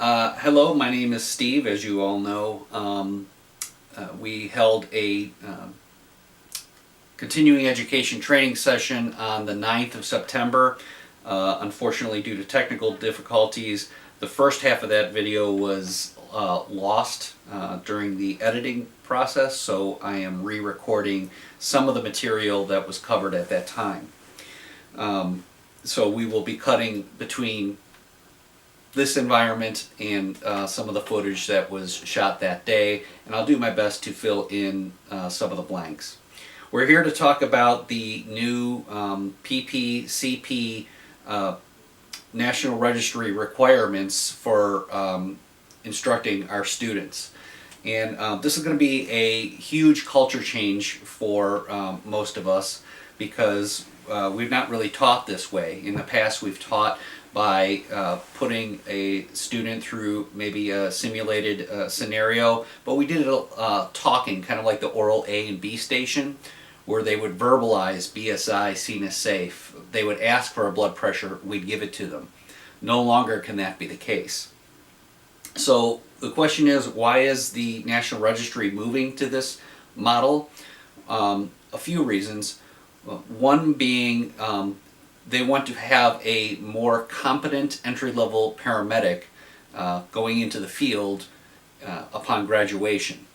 Hello, my name is Steve. As you all know, we held a continuing education training session on the 9th of September. Unfortunately, due to technical difficulties, the first half of that video was lost during the editing process, so I am re-recording some of the material that was covered at that time. So we will be cutting between this environment and some of the footage that was shot that day, and I'll do my best to fill in some of the blanks. We're here to talk about the new Ppcp National Registry requirements for instructing our students. And this is going to be a huge culture change for most of us, because we've not really taught this way. In the past, we've taught by putting a student through maybe a simulated scenario, but we did it talking, kind of like the oral A and B station, where they would verbalize BSI, seen as safe. They would ask for a blood pressure, we'd give it to them. No longer can that be the case. So the question is, why is the National Registry moving to this model? A few reasons. One being they want to have a more competent entry-level paramedic going into the field upon graduation.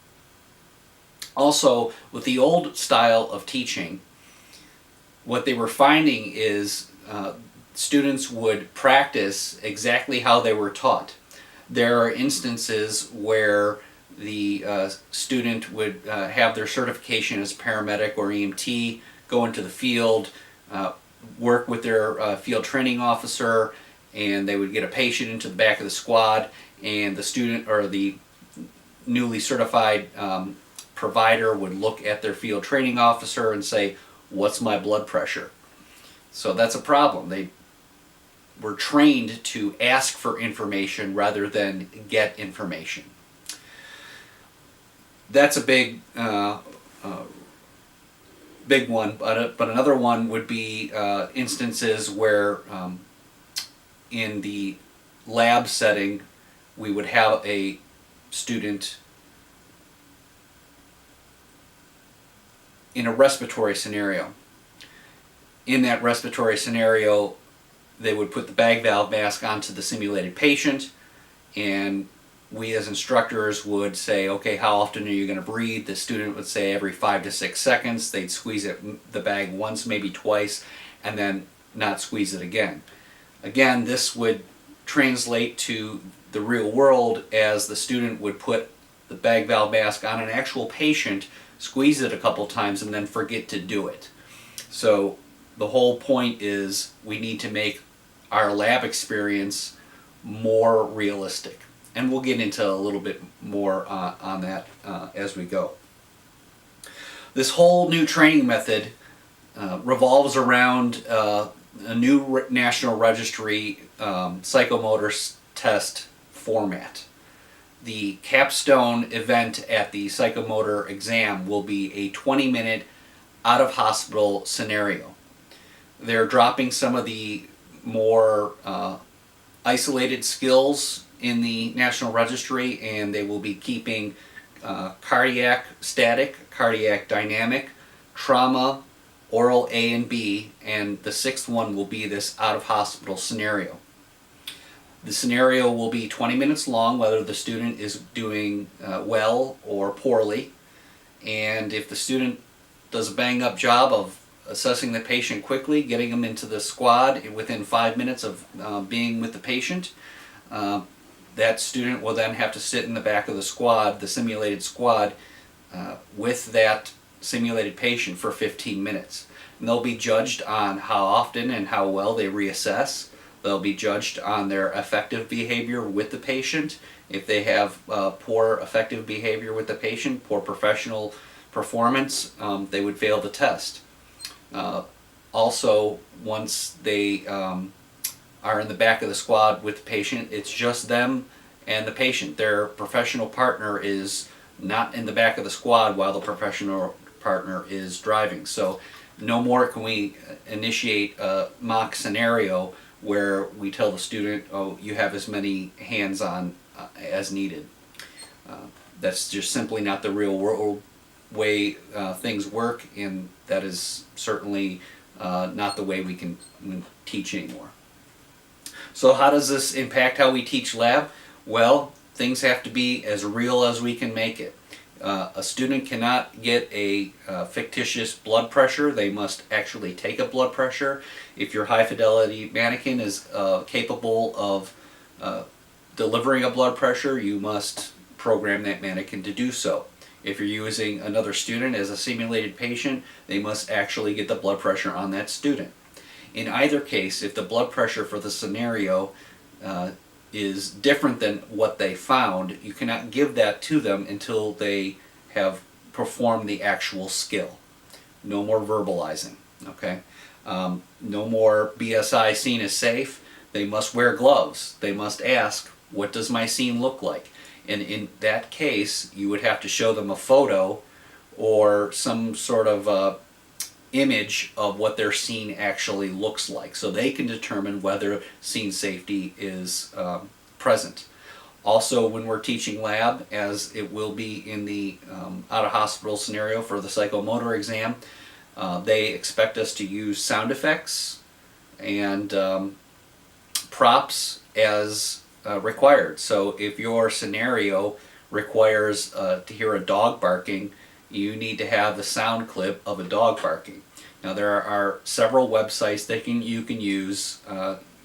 Also, with the old style of teaching, what they were finding is students would practice exactly how they were taught. There are instances where the student would have their certification as paramedic or EMT, go into the field, work with their field training officer, and they would get a patient into the back of the squad, and the student or the newly certified provider would look at their field training officer and say, "What's my blood pressure?" So that's a problem. They were trained to ask for information rather than get information. That's a big big one, but another one would be instances where in the lab setting we would have a student in a respiratory scenario. In that respiratory scenario, they would put the bag valve mask onto the simulated patient, and we as instructors would say, okay, how often are you going to breathe? The student would say every 5 to 6 seconds. They'd squeeze the bag once, maybe twice, and then not squeeze it again. Again, this would translate to the real world, as the student would put the bag valve mask on an actual patient, squeeze it a couple times, and then forget to do it. So the whole point is we need to make our lab experience more realistic. And we'll get into a little bit more on that as we go. This whole new training method revolves around a new National Registry psychomotor test format. The capstone event at the psychomotor exam will be a 20-minute out-of-hospital scenario. They're dropping some of the more isolated skills in the National Registry, and they will be keeping cardiac static, cardiac dynamic, trauma, oral A and B, and the sixth one will be this out-of-hospital scenario. The scenario will be 20 minutes long, whether the student is doing well or poorly, and if the student does a bang-up job of assessing the patient quickly, getting them into the squad within 5 minutes of being with the patient, that student will then have to sit in the back of the squad, the simulated squad, with that simulated patient for 15 minutes. And they'll be judged on how often and how well they reassess. They'll be judged on their effective behavior with the patient. If they have poor effective behavior with the patient, poor professional performance, they would fail the test. Also, once they are in the back of the squad with the patient, it's just them and the patient. Their professional partner is not in the back of the squad while the professional partner is driving. So no more can we initiate a mock scenario where we tell the student, oh, you have as many hands-on as needed. That's just simply not the real world way things work, and that is certainly not the way we can teach anymore. So how does this impact how we teach lab? Well, things have to be as real as we can make it. A student cannot get a fictitious blood pressure. They must actually take a blood pressure. If your high fidelity mannequin is capable of delivering a blood pressure, you must program that mannequin to do so. If you're using another student as a simulated patient, they must actually get the blood pressure on that student. In either case, if the blood pressure for the scenario is different than what they found, you cannot give that to them until they have performed the actual skill. No more verbalizing, okay? No more BSI scene is safe. They must wear gloves. They must ask, what does my scene look like? And in that case, you would have to show them a photo or some sort of image of what their scene actually looks like, so they can determine whether scene safety is present. Also, when we're teaching lab, as it will be in the out-of-hospital scenario for the psychomotor exam, they expect us to use sound effects and props as required. So if your scenario requires to hear a dog barking, you need to have the sound clip of a dog barking. Now there are several websites that you can use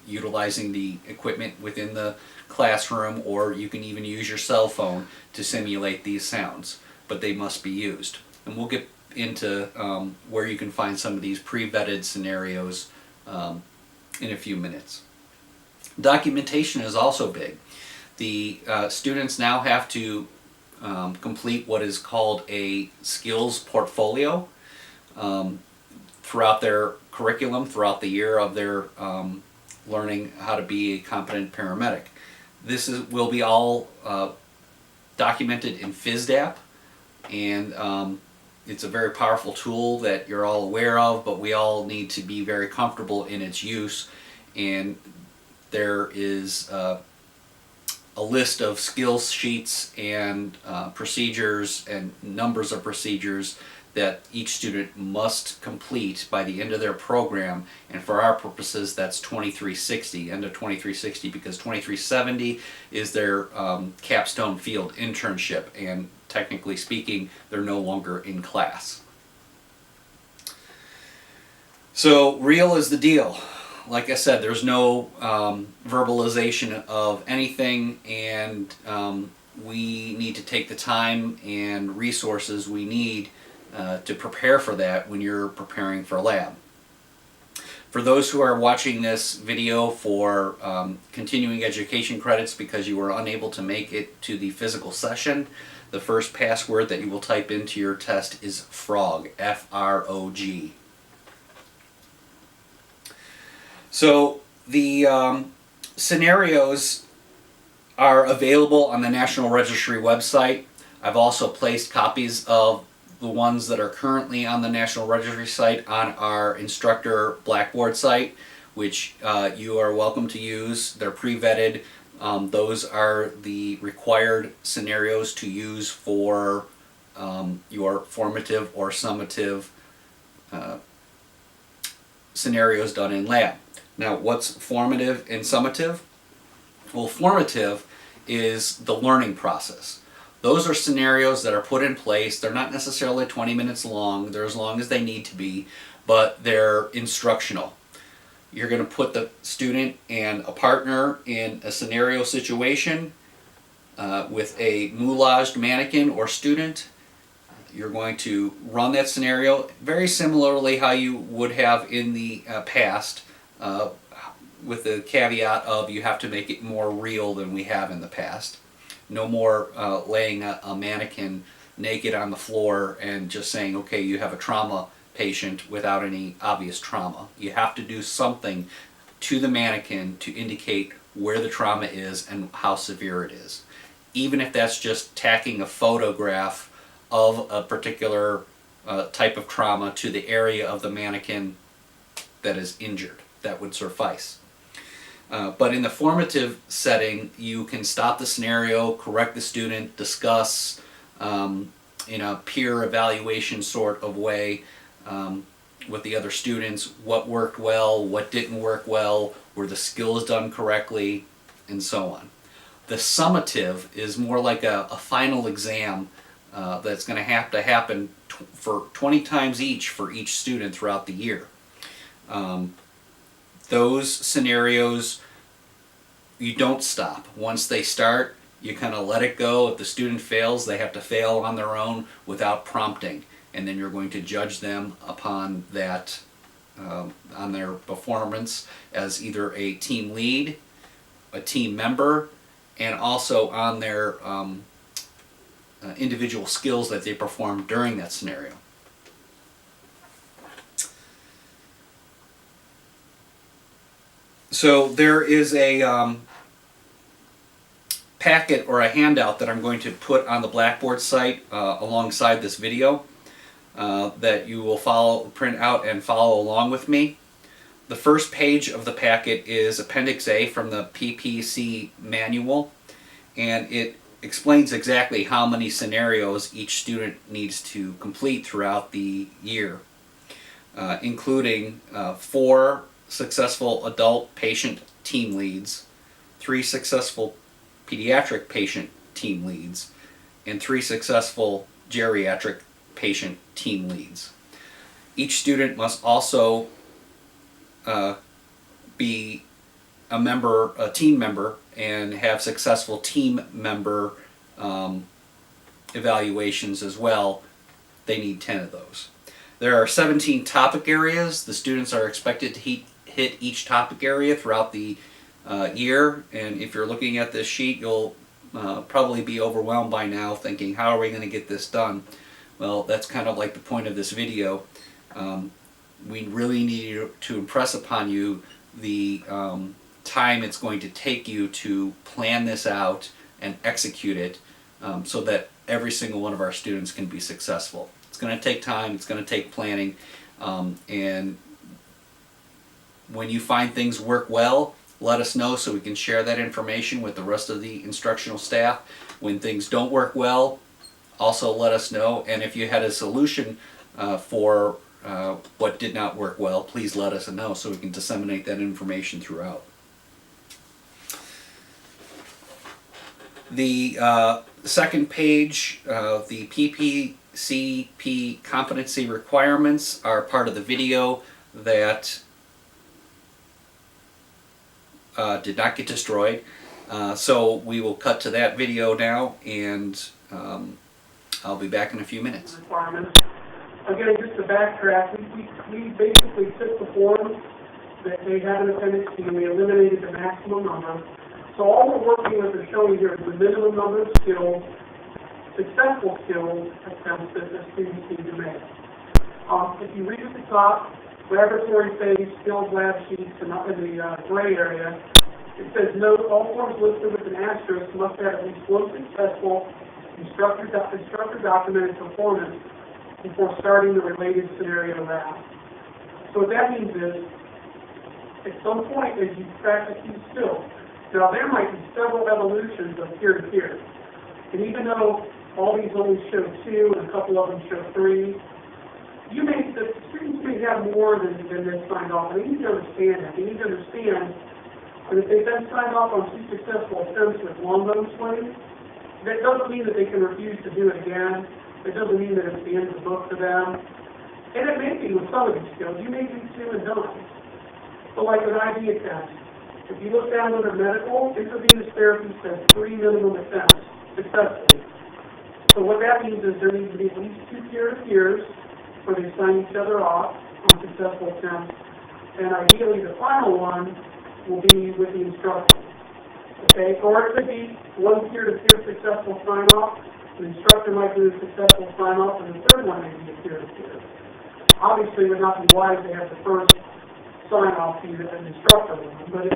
utilizing the equipment within the classroom, or you can even use your cell phone to simulate these sounds, but they must be used. And we'll get into where you can find some of these pre-vetted scenarios in a few minutes. Documentation is also big. The students now have to complete what is called a skills portfolio throughout their curriculum, throughout the year of their learning how to be a competent paramedic. This will be all documented in FISDAP, and it's a very powerful tool that you're all aware of, but we all need to be very comfortable in its use. And there is a list of skills sheets and procedures and numbers of procedures that each student must complete by the end of their program, and for our purposes that's 2360, end of 2360, because 2370 is their capstone field internship, and technically speaking they're no longer in class. So real is the deal. Like I said, there's no verbalization of anything, and we need to take the time and resources we need to prepare for that when you're preparing for lab. For those who are watching this video for continuing education credits because you were unable to make it to the physical session, the first password that you will type into your test is FROG, F-R-O-G. So the scenarios are available on the National Registry website. I've also placed copies of the ones that are currently on the National Registry site on our instructor Blackboard site, which you are welcome to use. They're pre-vetted. Those are the required scenarios to use for your formative or summative scenarios done in lab. Now, what's formative and summative? Well, formative is the learning process. Those are scenarios that are put in place. They're not necessarily 20 minutes long. They're as long as they need to be, but they're instructional. You're going to put the student and a partner in a scenario situation with a moulaged mannequin or student. You're going to run that scenario very similarly how you would have in the past, with the caveat of you have to make it more real than we have in the past. No more laying a mannequin naked on the floor and just saying, okay, you have a trauma patient without any obvious trauma. You have to do something to the mannequin to indicate where the trauma is and how severe it is. Even if that's just tacking a photograph of a particular type of trauma to the area of the mannequin that is injured, that would suffice. But in the formative setting, you can stop the scenario, correct the student, discuss in a peer evaluation sort of way with the other students what worked well, what didn't work well, were the skills done correctly, and so on. The summative is more like a final exam that's going to happen for 20 times each for each student throughout the year. Those scenarios, you don't stop. Once they start, you kind of let it go. If the student fails, they have to fail on their own without prompting, and then you're going to judge them upon that, on their performance as either a team lead, a team member, and also on their individual skills that they perform during that scenario. So there is a packet or a handout that I'm going to put on the Blackboard site alongside this video that you will print out and follow along with me. The first page of the packet is Appendix A from the PPC manual, and it explains exactly how many scenarios each student needs to complete throughout the year, including 4 successful adult patient team leads, 3 successful pediatric patient team leads, and 3 successful geriatric patient team leads. Each student must also be a team member, and have successful team member evaluations as well. They need 10 of those. There are 17 topic areas. The students are expected to hit each topic area throughout the year, and if you're looking at this sheet, you'll probably be overwhelmed by now thinking, how are we going to get this done? Well, that's kind of like the point of this video. We really need to impress upon you the time it's going to take you to plan this out and execute it so that every single one of our students can be successful. It's going to take time, it's going to take planning, and when you find things work well, let us know so we can share that information with the rest of the instructional staff. When things don't work well, also let us know, and if you had a solution for what did not work well, please let us know so we can disseminate that information throughout. The second page, the Ppcp competency requirements, are part of the video that did not get destroyed. So we will cut to that video now, and I'll be back in a few minutes. Requirements. Again, just to backtrack, we basically took the forms that they have in Appendix C and we eliminated the maximum number. So all we're working with or showing here is the minimum number of skills, successful skills attempts that students need to make. If you read at the top, laboratory phase, skills lab sheets, and up in the gray area, it says, note all forms listed with an asterisk must have at least one successful instructor documented performance before starting the related scenario lab. So what that means is, at some point as you practice these skills, now there might be several evolutions of peer-to-peer. And even though all these only show 2 and a couple of them show 3, the students may have more than this signed off. And they need to understand that. They need to understand that if they've been signed off on 2 successful attempts with long-bone swimming, that doesn't mean that they can refuse to do it again. It doesn't mean that it's the end of the book for them. And it may be with some of these skills. You may do 2 and done. But like an IV attempt, if you look down under medical, intravenous therapy says 3 minimum attempts successfully. So what that means is there needs to be at least 2 peer-to-peers where they sign each other off on successful attempts. And ideally the final one will be with the instructor. Okay, or it could be 1 peer-to-peer successful sign-off. The instructor might do a successful sign-off, and the third one may be a peer-to-peer. Obviously, it would not be wise to have the first sign-off be an instructor one, but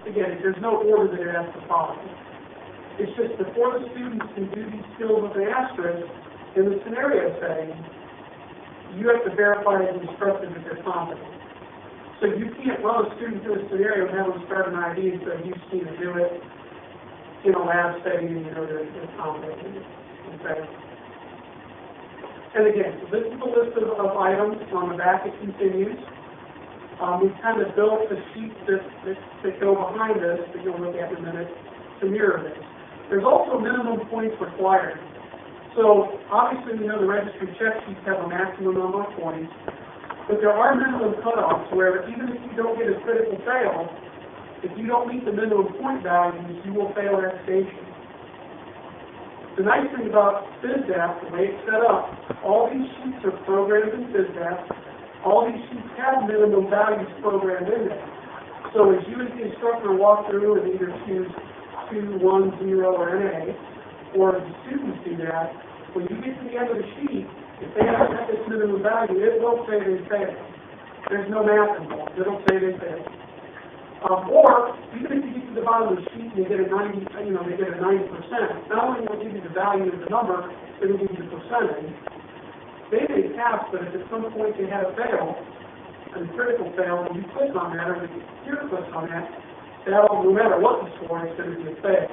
again, there's no order that it has to follow. It's just before the students can do these skills with the asterisk, in the scenario setting, you have to verify as an instructor that they're competent. So you can't run a student through a scenario and have them start an ID and say, you've seen it do it in a lab setting and you know they're accommodating it. Okay? And again, so this is a list of items. On the back it continues. We've kind of built the sheets that go behind this, that you'll look at in a minute, to mirror this. There's also minimum points required. So obviously we know the registry check sheets have a maximum number of points, but there are minimum cutoffs where even if you don't get a critical fail, if you don't meet the minimum point values, you will fail that station. The nice thing about FISDAP, the way it's set up, all these sheets are programmed in FISDAP. All these sheets have minimum values programmed in there. So as you as the instructor walk through and either choose 2, 1, 0, or NA, or the students do that, when you get to the end of the sheet, if they haven't met this minimum value, it will say they failed. There's no math involved. It'll say they failed. Or even if you get to the bottom of the sheet and they get a 90%, not only will it give you the value of the number, it'll give you the percentage. They may pass, but if at some point they had a fail, a critical fail, and you click on that, or the computer clicks on that, that'll, no matter what the score, it's going to be a fail.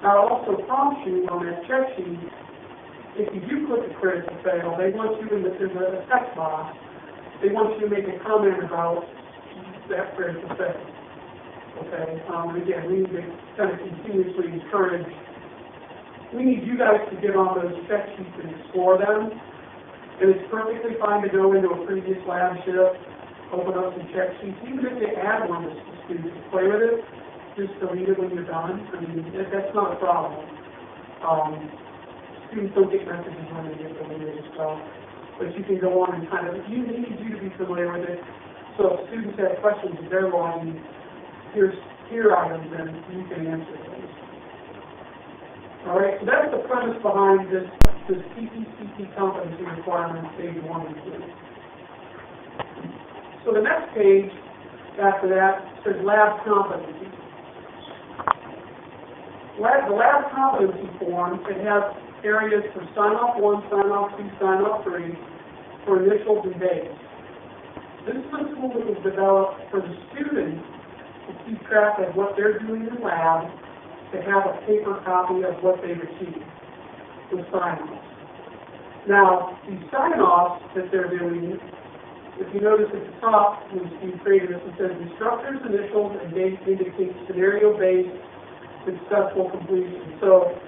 Now, it also prompts you on that check sheet, if you do click a critical fail, they want you in there's a text box, they want you to make a comment about that critical fail. Okay? And again, we need to kind of continuously encourage, we need you guys to get on those check sheets and explore them. And it's perfectly fine to go into a previous lab shift, open up some check sheets, even if they add one to students to play with it, just delete it when you're done. I mean, that's not a problem. Students don't get messages when they get deleted and stuff. But you can go on and kind of, you need you to be familiar with it. So if students have questions if they're logging, here items, and you can answer those. All right, so that's the premise behind this Ppcp competency requirement, page 1 and 2. So the next page after that says lab competency. The lab competency form, it has areas for sign-off 1, sign-off 2, sign-off 3 for initials and dates. This is a tool that was developed for the students to keep track of what they're doing in lab, to have a paper copy of what they've achieved with sign-offs. Now, these sign-offs that they're doing, if you notice at the top, when Steve created this, it says instructor's initials and dates indicate scenario-based successful completion. So,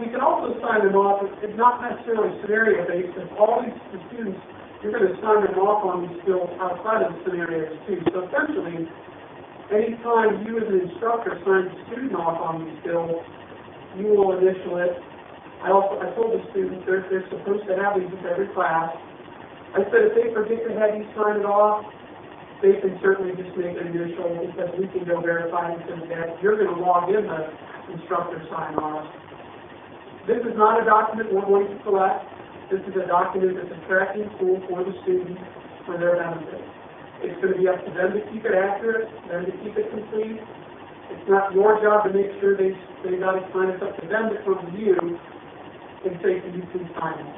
we can also sign them off, it's not necessarily scenario-based, but all these students, you're going to sign them off on these skills outside of the scenarios too. So essentially, anytime you as an instructor sign a student off on these skills, you will initial it. I told the students they're supposed to have these with every class. I said if they forget to have you sign it off, they can certainly just make an initial because we can go verify and say that you're going to log in the instructor sign off. This is not a document we're going to collect. This is a document that's a tracking tool for the student for their benefit. It's going to be up to them to keep it accurate, them to keep it complete. It's not your job to make sure they got it signed. It's up to them to come to you and say, can you please sign it?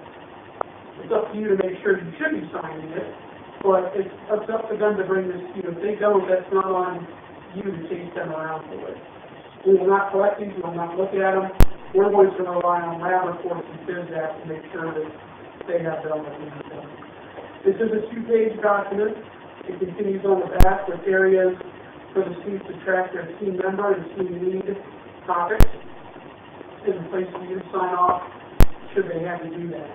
It's up to you to make sure you should be signing it, but it's up to them to bring this to you. If they don't, that's not on you to chase them around for it. We will not collect these, we will not look at them. We're going to rely on lab reports and FISDAP to make sure that they have done what they need done. This is a 2-page document. It continues on the back with areas for the students to track their team member and team lead topics. There's a place for you to sign off should they have to do that.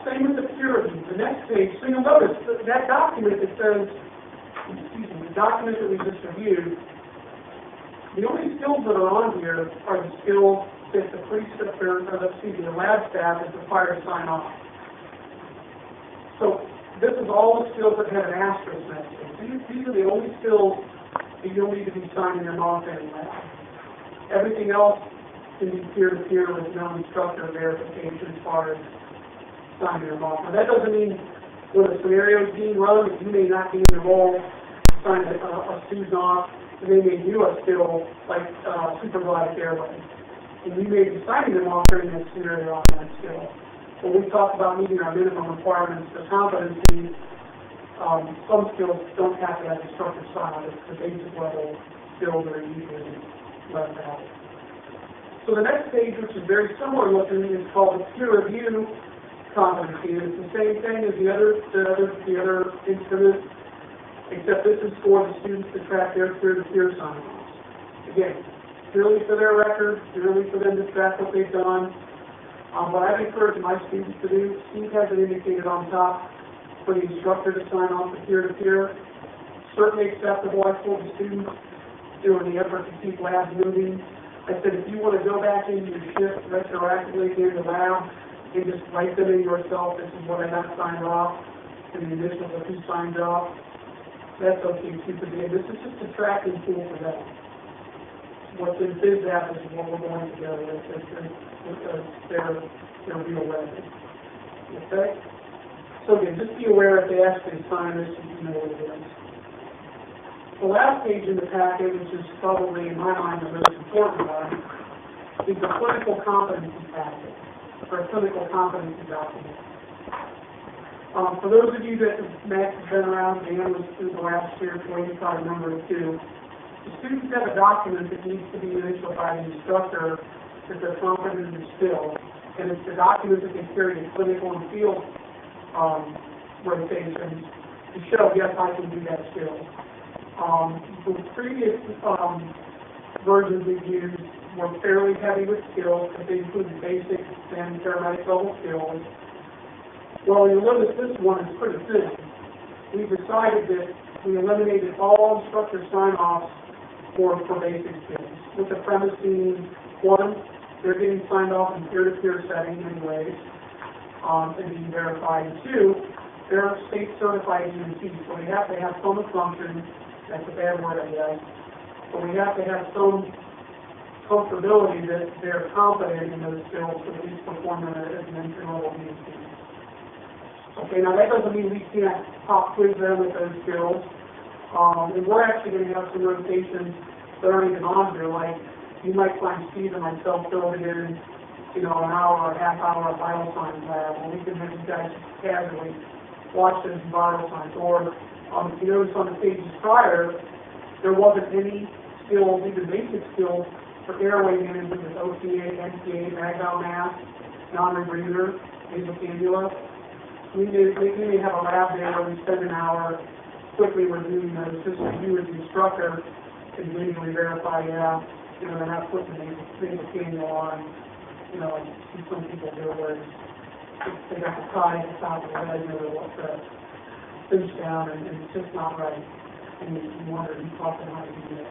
Same with the peer review. The next page, so you'll notice that document that says, the document that we just reviewed, the only skills that are on here are the skills that the preceptor, or the lab staff is required to sign off. So this is all the skills that have an asterisk next to them. These are the only skills that you'll need to be signing them off in lab. Everything else can be peer-to-peer with no instructor verification as far as signing them off. Now that doesn't mean when a scenario is being run, that you may not be in the role to sign a student off, and they may do a skill like supervised airway. And you may be signing them off during that scenario on that skill. when we talk about meeting our minimum requirements for competency, some skills don't have to have instructor sign. It's the basic level skills that are usually left out. So the next page, which is very similar looking, is called the peer review competency. And it's the same thing as the other instruments, except this is for the students to track their peer-to-peer sign-offs. Again, purely for their record, purely for them to track what they've done. What I've encouraged my students to do, Steve has it indicated on top for the instructor to sign off the peer-to-peer. Certainly acceptable, I told the students, doing the effort to keep labs moving. I said, if you want to go back into your shift retroactively in the lab and just write them in yourself, this is what I got signed off, and the initials of who signed off, that's okay too, because again, this is just a tracking tool for them. What's in Ppcp is what we're going to go with. It's their real record. Okay? So again, just be aware if they actually sign this, you know what it is. The last page in the packet, which is probably, in my mind, the most important one, is the clinical competency packet, or a clinical competency document. For those of you that Max has been around, Dan was through the last year, so you probably remember it too. The students have a document that needs to be initialed by the instructor that they're confident in the skill, and it's the document that can carry the clinical and field rotations to show, yes, I can do that skill. The previous versions we've used were fairly heavy with skills, but they included basic and paramedic level skills. Well, you'll notice this one is pretty thin. We decided that we eliminated all instructor sign-offs for basic skills, with the premise being, one, they're getting signed off in peer-to-peer setting anyways, and being verified. And two, they're state certified EMT, so we have to have some assumption. That's a bad word, I guess. But we have to have some comfortability that they're competent in those skills to at least perform as an entry-level EMT. Okay, now that doesn't mean we can't pop quiz them with those skills. And we're actually going to have some rotations that aren't even on here, like you might find Steve and myself throwing in, an hour or a half hour of vital signs lab, and we can have you guys casually watch those vital signs. Or if you notice on the pages prior, there wasn't any skills, even basic skills, for airway management with OTA, NTA, bag-out mask, non-rebreather, nasal cannula. We may have a lab there where we spend an hour quickly reviewing those, just so you as the instructor can visually verify, they're not putting the nasal cannula on, like some people do where they got the tie at the top of the head, the pinch down, and it's just not right. And you wonder, you talk to them how to do that.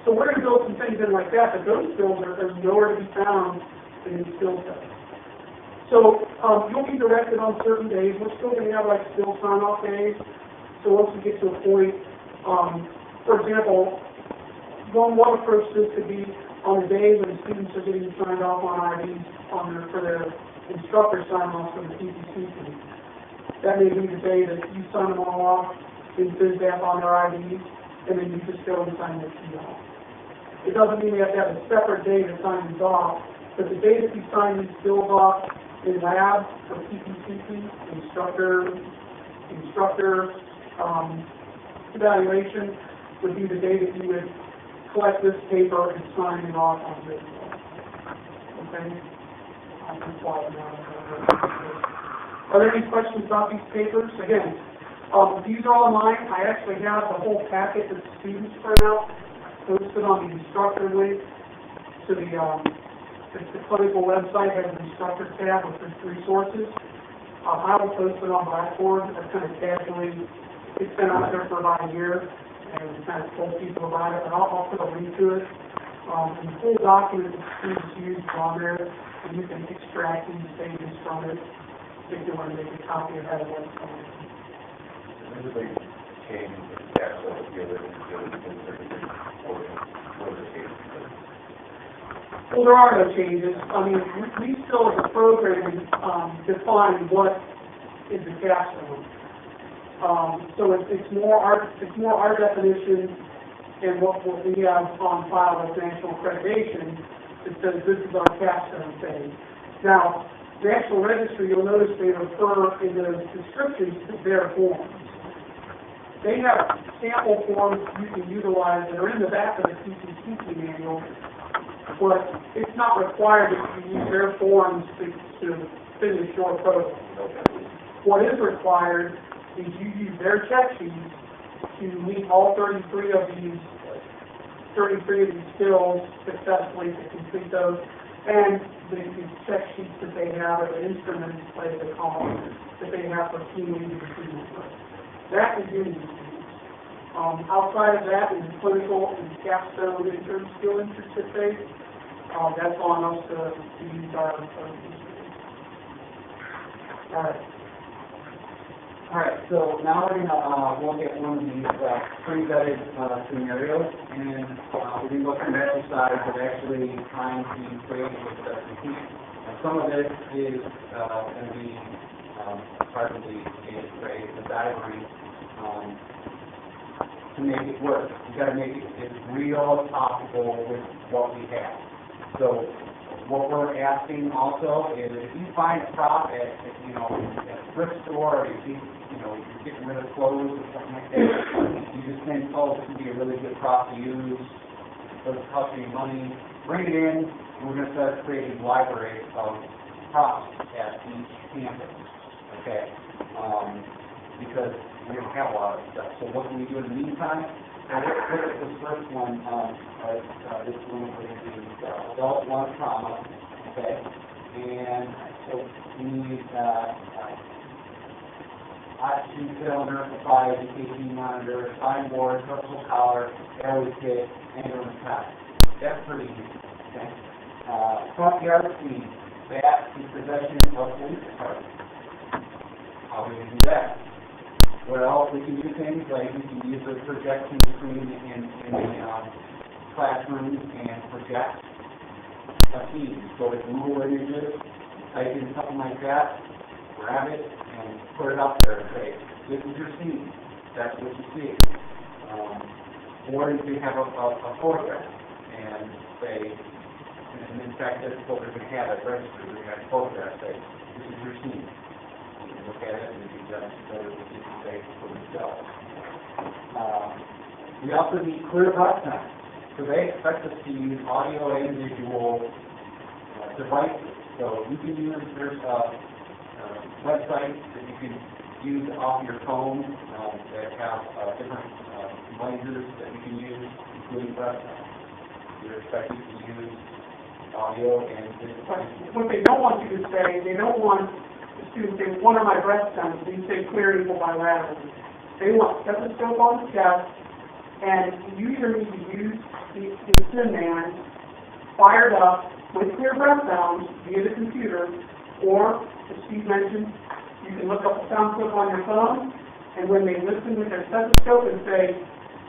So we're going to build some things in like that, but those skills are nowhere to be found in these skill sets. So you'll be directed on certain days. We're still going to have like skill sign-off days. So once we get to a point, for example, one approach to this could be on the days when students are getting signed off on IVs for their instructor sign-offs for the Ppcp. That may be the day that you sign them all off in Ppcp on their IVs, and then you just go and sign their sheet off. It doesn't mean you have to have a separate day to sign these off, but the day that you sign these skills off in lab for Ppcp, instructor evaluation would be the day that you would collect this paper and sign it off on this. Okay? I'm just quiet now. Are there any questions about these papers? Again, these are all mine. I actually have the whole packet that the students print out posted on the instructor link to the clinical website. Has an instructor tab with the resources. I will post it on Blackboard. I've kind of casually, it's been out there for about a year, and kind of told people about it, but I'll put a link to it. And the full document that students use is on there, and you can extract these pages from it if you want to make a copy of that website. There's a big change in the actual field of Well, there are no changes. I mean, we still, as a program, define what is the capstone. So it's more our definition and what we have on file with national accreditation that says this is our capstone phase. Now, the actual registry, you'll notice they refer in the descriptions to their forms. They have sample forms you can utilize that are in the back of the Ppcp manual, but it's not required that you use their forms to finish your program. What is required is you use their check sheets to meet all 33 of these skills successfully to complete those, and the check sheets that they have, or the instruments, like they call them, that they have for team leaders and team members. That is in these things. Outside of that is clinical and capstone skill certificate. That's on us to use our All right, so now we're going to look at one of these pre-vetted scenarios, and we're going to go through an exercise of actually trying to create a substitute. Some of this is going to be part of the diagram to make it work. You've got to make it as real as possible with what we have. So what we're asking also is if you find a prop at a thrift store, or you see, you're getting rid of clothes or something like that, you just think, oh, this would be a really good prop to use, it doesn't cost you money, bring it in, and we're going to start creating libraries of props at each campus, okay? Because we don't have a lot of stuff. So what can we do in the meantime? Now, let's look at this first one. This one we're going to do adult lung trauma, okay? And so we need oxygen cylinder, supply, EKG monitor, spine board, structural collar, airway kit, and a cot. That's pretty easy, okay? Front yard scene, that is possession of police department. How are we going to do that? Well, we can do things like we can use the projection screen in the classroom and project a scene. Go to Google Images, type in something like that, grab it, and put it up there and say, this is your scene. That's what you see. Or you can have a photograph and say, and in fact, that's what we're going to have at registry. We're going to have a photograph say, this is your scene. You can look at it and you can just go to the space for themselves. We also need clear bus time. So they expect us to use audio and visual devices. So you can use, there's websites that you can use off your phone that have different lasers that you can use, including breath time. You're expected to use audio and visual. What they don't want you to say, they don't want the students to say, what are my breath sounds? They say clear equal bilaterally. They want stethoscope on the chest, and you either need to use the SIM band fired up with clear breath sounds via the computer, or, as Steve mentioned, you can look up a sound clip on your phone, and when they listen with their stethoscope and say,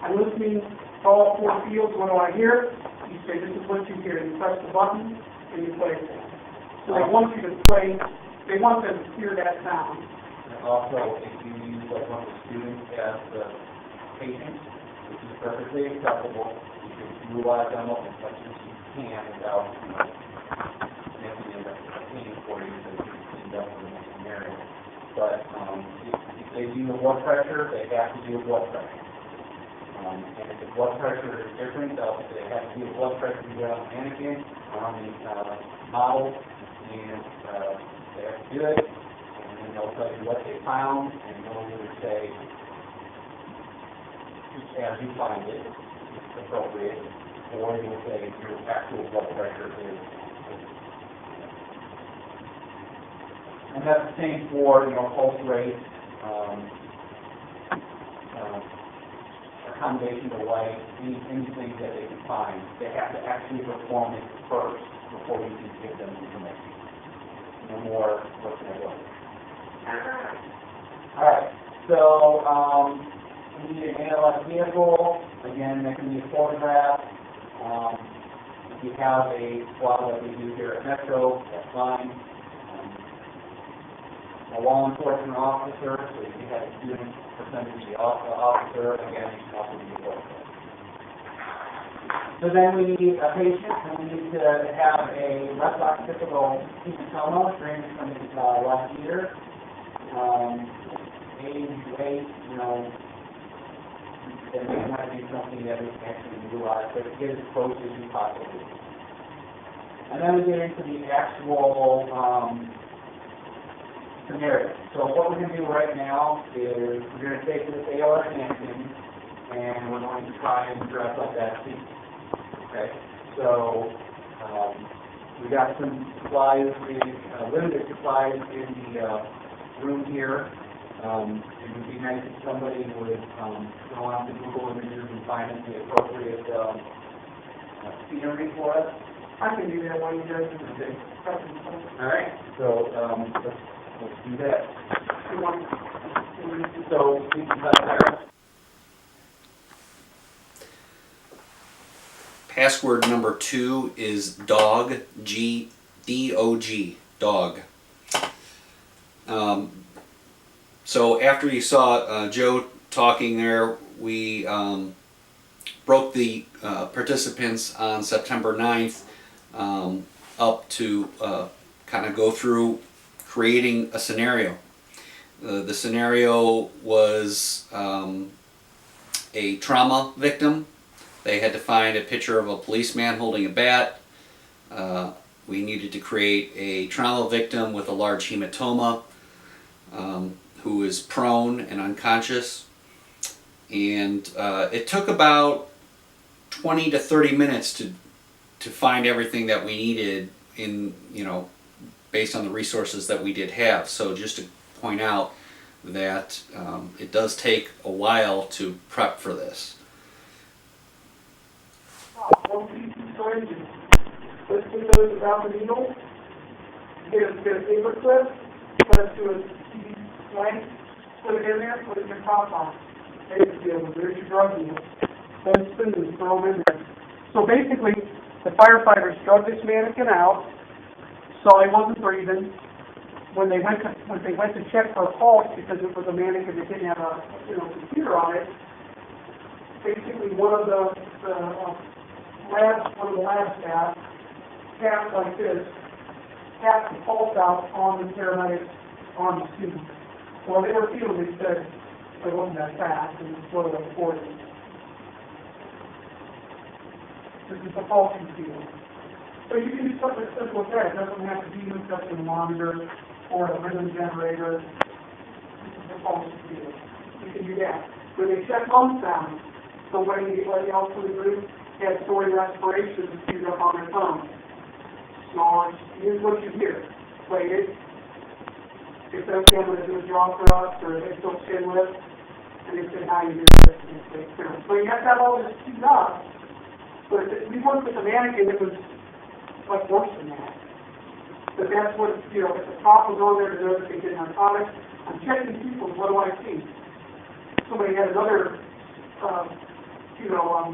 I'm listening to all four fields, what do I hear? You say, this is what you hear. You press the button, and you play it. So they want you to play, they want them to hear that sound. And also, if you use like one of the students as the patient, which is perfectly acceptable, you can utilize them as much as you can without making it a pain for you to end up in a scenario. But if they do the blood pressure, they have to do a blood pressure. And if the blood pressure is different, they have to do a blood pressure on the mannequin or on the model, and they have to do it, and then they'll tell you what they found, and they'll either say, as you find it, it's appropriate, or you'll say your actual blood pressure is. And that's the same for, pulse rate, accommodation to light, anything that they can find. They have to actually perform it first before you can give them information. No more looking at it. All right, so we need an ALS vehicle. Again, that can be a photograph. If you have a squad like we do here at Metro, that's fine. A law enforcement officer, so if you have a student pretending to be the officer, again, you can also be a photograph. So then we need a patient, and we need to have a left occipital hematoma drainage from his left ear. Age, weight, you know, that may not be something that we can actually utilize, but get as close as we possibly can. And then we get into the actual scenario. So what we're going to do right now is we're going to take this ALS napkin and we're going to try and dress up that seat. Okay? So we got some supplies, limited supplies in the room here. It would be nice if somebody would go on to Google Images and find the appropriate scenery for us. I can do that while you guys are Okay. pressing. All right. So let's do that. You want- So we can cut there. Password number 2 is dog, D-O-G, dog. So after you saw Joe talking there, we broke the participants on September 9th up to kind of go through creating a scenario. The scenario was a trauma victim. They had to find a picture of a policeman holding a bat. We needed to create a trauma victim with a large hematoma who is prone and unconscious. And it took about 20 to 30 minutes to find everything that we needed in, you know, based on the resources that we did have. So just to point out that it does take a while to prep for this. One piece of syringes. Let's put those without the needle. Get a paper clip. Let's do a CD blank. Put it in there. Put it in your top box. There's your drug needle. Then spin this. Throw them in there. So basically, the firefighters drug this mannequin out. Saw he wasn't breathing. When they went to check for a pulse, because it was a mannequin that didn't have a computer on it, basically one of the lab staff tapped like this, tapped the pulse out on the paramedics on the student. Well, they were feeling, they said it wasn't that fast, it was sort of like 40. This is the pulse you feel. So you can do something as simple as that. It doesn't have to be hooked up to the monitor or a rhythm generator. This is the pulse you feel. You can do that. When they check lung sound, somebody else in the group had story respiration queued up on their phone. Snores. Here's what you hear. Play it. It's okay, I'm going to do a jaw thrust or a still chin lift. And they say, how you do this? And they say, so you have to have all this queued up. But we worked with a mannequin that was like worse than that. But that's what, if the top was on there to know that they did narcotics, I'm checking people, what do I see? Somebody had another,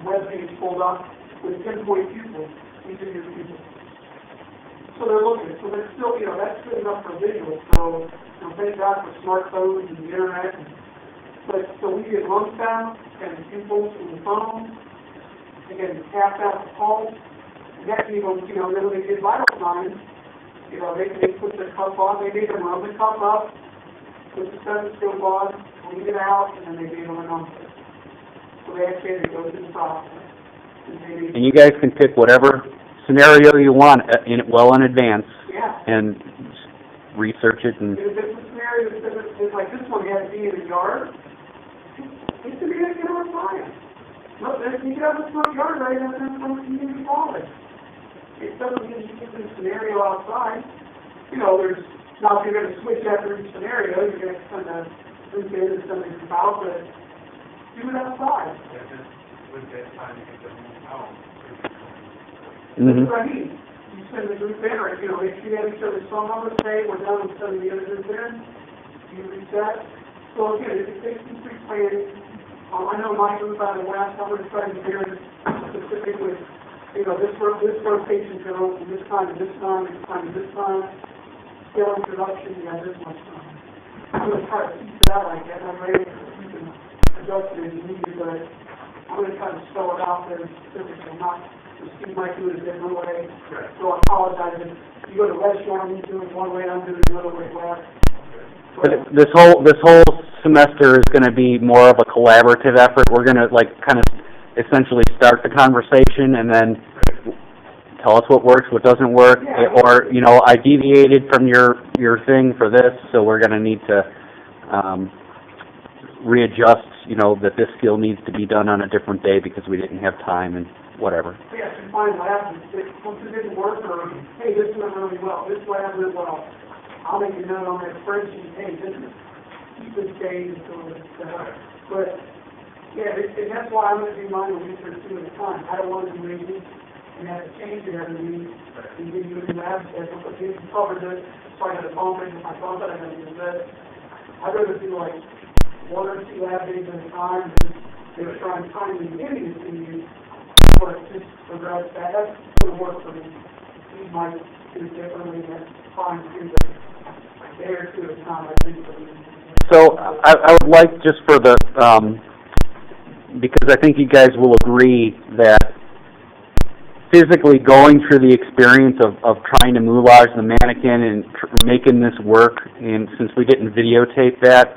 web page pulled up with 10-point pupils. These are your pupils. So they're looking. So they're still, that's good enough for visual. So, thank God for smartphones and the internet. But so we get lung sound and impulse from the phone. Again, tap out the pulse. Next, then when they did vital signs, they put the cuff on, they made them rub the cuff up, put the stethoscope on, leave it out, and then they gave them a number. So they actually had to go through the process. And you guys can pick whatever scenario you want well in advance. Yeah. And research it. And If it's a scenario that's like this one had to be in a yard, it's to be in a science. No, you can have a front yard right out there in front of community college. It doesn't mean you get the scenario outside. There's now if you're going to switch after each scenario, you're going to kind of loop in and something about, but do it outside. With that time, you get them home. That's what I mean. You send the group in, or if you have each other's phone numbers, say we're done with sending the other group in, you reset. So again, it takes some pre-planning. I know my group out of the West, I'm going to try to be very specific with, this rotation goes from this time to this time, this time to this time. Scale introduction, you have this much time. I'm going to try to teach it out like that. I'm ready to you can adjust it as you need, but I'm going to try to spell it out there specifically, not, Steve might do it a different way. So I apologize if you go to West Shore, he's doing one way, I'm doing the other way west. But this whole semester is going to be more of a collaborative effort. We're going to like kind of essentially start the conversation and then tell us what works, what doesn't work, or you know, I deviated from your thing for this, so we're going to need to readjust. You know, that this skill needs to be done on a different day because we didn't have time and whatever. Yes, you find labs that something didn't work, or hey, this went really well, this lab went well. I'll make a note on that spreadsheet, hey, this is, keep this days until it's but yeah, and that's why I'm going to do mine a week or two at a time. I don't want to do anything and have to change it every week and give you a new lab schedule, but you covered it, so I got a phone ring with my phone that I got to do this. I'd rather do like 1 or 2 lab days at a time, and they were trying to time the beginning to see you, but just progress that. That's going to work for me. You might do it differently, that's fine too, but a day or 2 at a time, I think for me. So I would like, just for the, because I think you guys will agree that physically going through the experience of trying to moulage the mannequin and making this work, and since we didn't videotape that,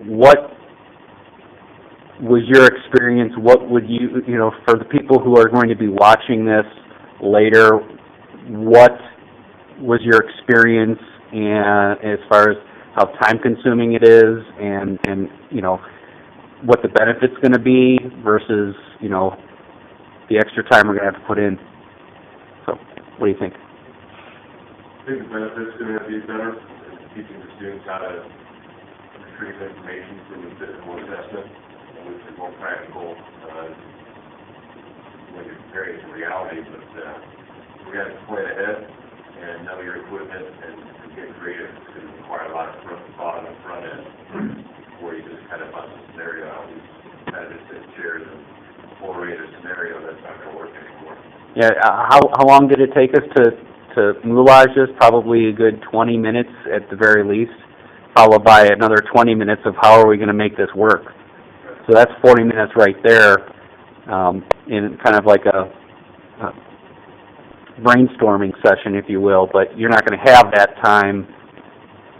what was your experience? What would you know, for the people who are going to be watching this later, what was your experience and as far as how time-consuming it is, and you know, what the benefit's going to be versus, you know, the extra time we're going to have to put in. So, what do you think? I think the benefit's going to be better in teaching the students how to retrieve information from the physical assessment, which is more practical when you're comparing it to reality. But we got to plan ahead and know your equipment and get creative. It's going to require a lot of thought on the front end before you just kind of bust a scenario out. We kind of just sit in chairs and orate a scenario that's not going to work anymore. Yeah, how long did it take us to moulage this? Probably a good 20 minutes at the very least, followed by another 20 minutes of how are we going to make this work. So that's 40 minutes right there, in kind of like a brainstorming session, if you will, but you're not going to have that time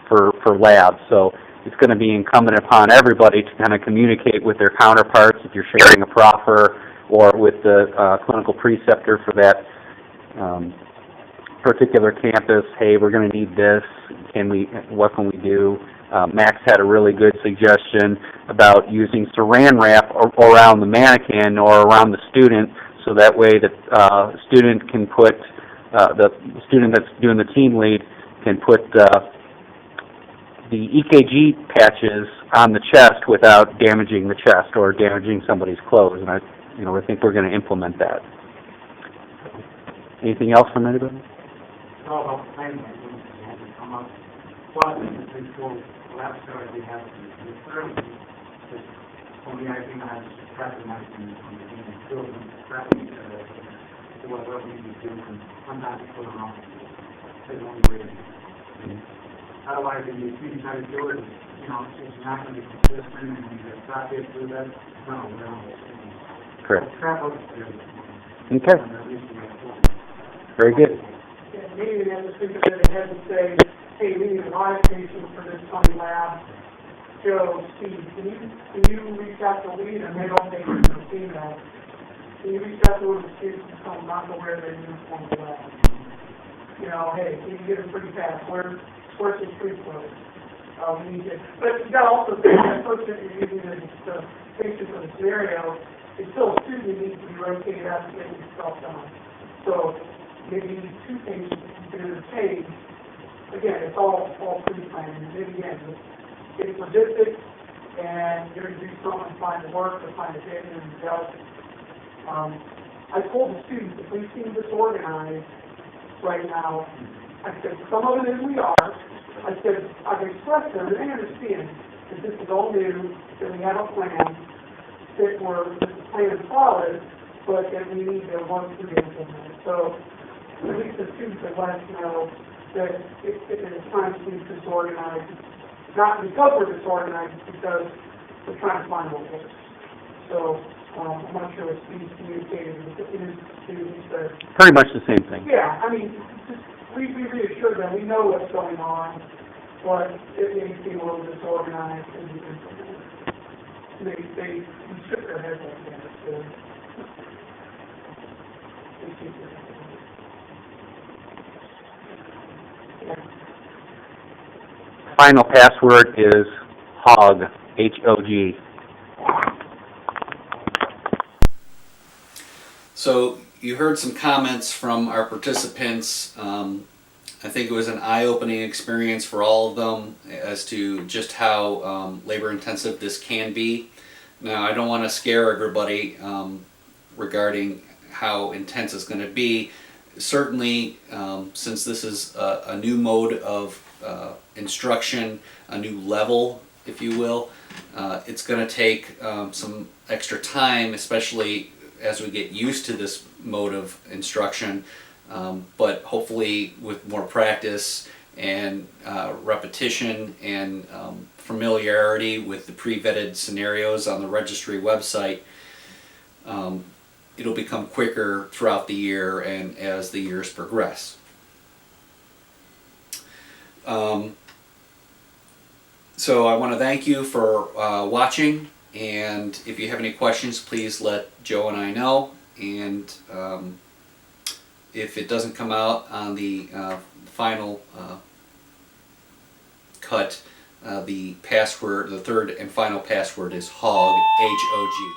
for labs. So it's going to be incumbent upon everybody to kind of communicate with their counterparts if you're sharing a proffer, or with the clinical preceptor for that particular campus. Hey, we're going to need this. What can we do? Max had a really good suggestion about using saran wrap around the mannequin or around the student, so that way the student can put, the student that's doing the team lead can put the EKG patches on the chest without damaging the chest or damaging somebody's clothes. And I think we're going to implement that. Anything else from anybody? Well, one is the school lab story we have in Inservice, which only I think I have recognized in the field and practice what we need to do, and sometimes put it wrong. It's the only way to do it. Otherwise, if you see how to do it, you know, it's not going to be consistent, and you just stop it, do that. No, we don't. Correct. Okay. Very good. Yeah, maybe they have to think of it ahead and say, hey, we need a live patient for this coming lab. Joe, Steve, can you reach out to Lee, and they don't take it from feedback. Can you reach out to one of the students who's not to wear their uniform lab? You know, hey, can you get them pretty fast? Where's the street clothes? We need to, but you got to also think that person that you're using as the patient for the scenario is still a student who needs to be rotated out to get himself done. So maybe 2 patients can entertain. Again, it's all pre-planned. And then again, it's logistics, and you're going to do something, find the work, or find the data themselves. I told the students, if we seem disorganized right now, I said, some of it is we are. I said, I've expressed them, and they understand that this is all new, that we have a plan, that the plan is solid, but that we need to work through it. So, at least the students have let us know that if it is time to be disorganized, not because we're disorganized, it's because we're trying to find what works. So, I'm not sure what Steve's communicated with his students, but, Pretty much the same thing. yeah, I mean, just, we reassured them, we know what's going on, but it may seem a little disorganized, and they shook their heads like that, so. They shook their heads. Yeah. Final password is HOG, H-O-G. So you heard some comments from our participants. I think it was an eye-opening experience for all of them as to just how labor-intensive this can be. Now, I don't want to scare everybody regarding how intense it's going to be. Certainly, since this is a new mode of instruction, a new level, if you will, it's going to take some extra time, especially as we get used to this mode of instruction, but hopefully with more practice and repetition and familiarity with the pre-vetted scenarios on the registry website, it'll become quicker throughout the year and as the years progress. So I want to thank you for watching. And if you have any questions, please let Joe and I know. And if it doesn't come out on the final cut, the password, the third and final password is HOG, H-O-G.